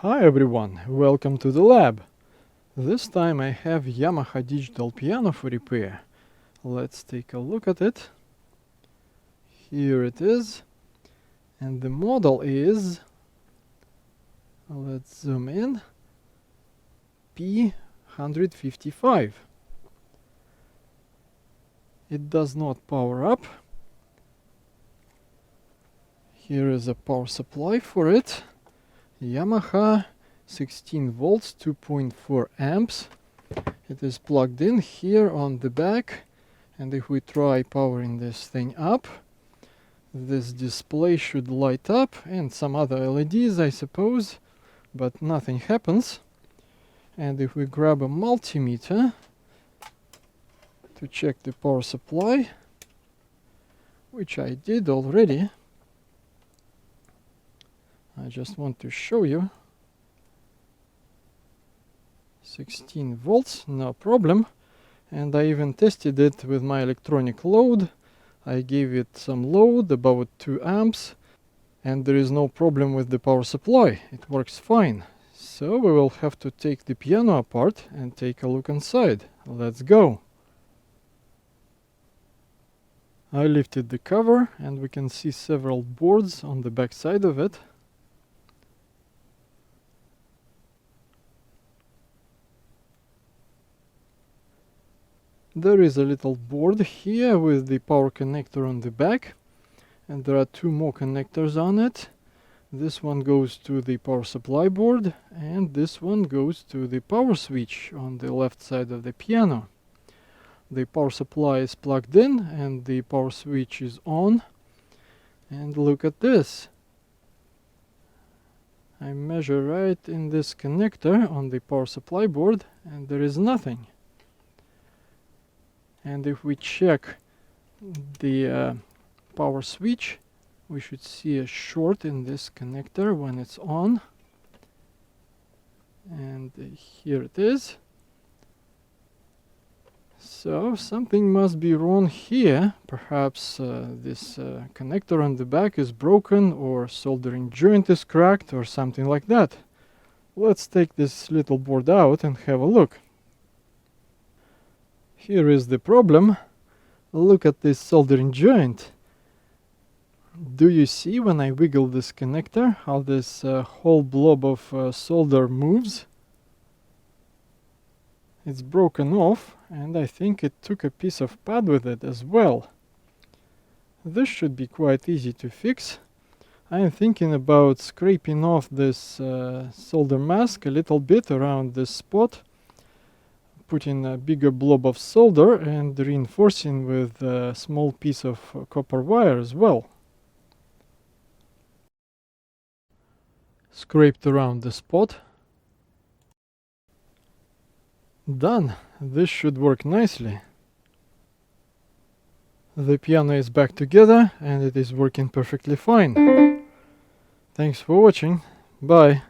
Hi everyone, welcome to the lab. This time I have Yamaha digital piano for repair. Let's take a look at it. Here it is. And the model is, let's zoom in, P-155. It does not power up. Here is a power supply for it. Yamaha 16 volts 2.4 amps. It is plugged in here on the back, and if we try powering this thing up, this display should light up and some other LEDs, I suppose, but nothing happens. And if we grab a multimeter to check the power supply, which I did already, I just want to show you. 16 volts, no problem. And I even tested it with my electronic load. I gave it some load, about 2 amps, and there is no problem with the power supply. It works fine. So we will have to take the piano apart and take a look inside. Let's go. I lifted the cover and we can see several boards on the back side of it. There is a little board here with the power connector on the back, and there are 2 more connectors on it. This one goes to the power supply board, and this one goes to the power switch on the left side of the piano. The power supply is plugged in and the power switch is on. And look at this. I measure right in this connector on the power supply board and there is nothing. And if we check the power switch, we should see a short in this connector when it's on. And here it is. So something must be wrong here. Perhaps this connector on the back is broken, or soldering joint is cracked, or something like that. Let's take this little board out and have a look. Here is the problem. Look at this soldering joint. Do you see when I wiggle this connector how this whole blob of solder moves? It's broken off, and I think it took a piece of pad with it as well. This should be quite easy to fix. I am thinking about scraping off this solder mask a little bit around this spot, putting a bigger blob of solder and reinforcing with a small piece of copper wire as well. Scraped around the spot. Done. This should work nicely. The piano is back together and it is working perfectly fine. Thanks for watching. Bye.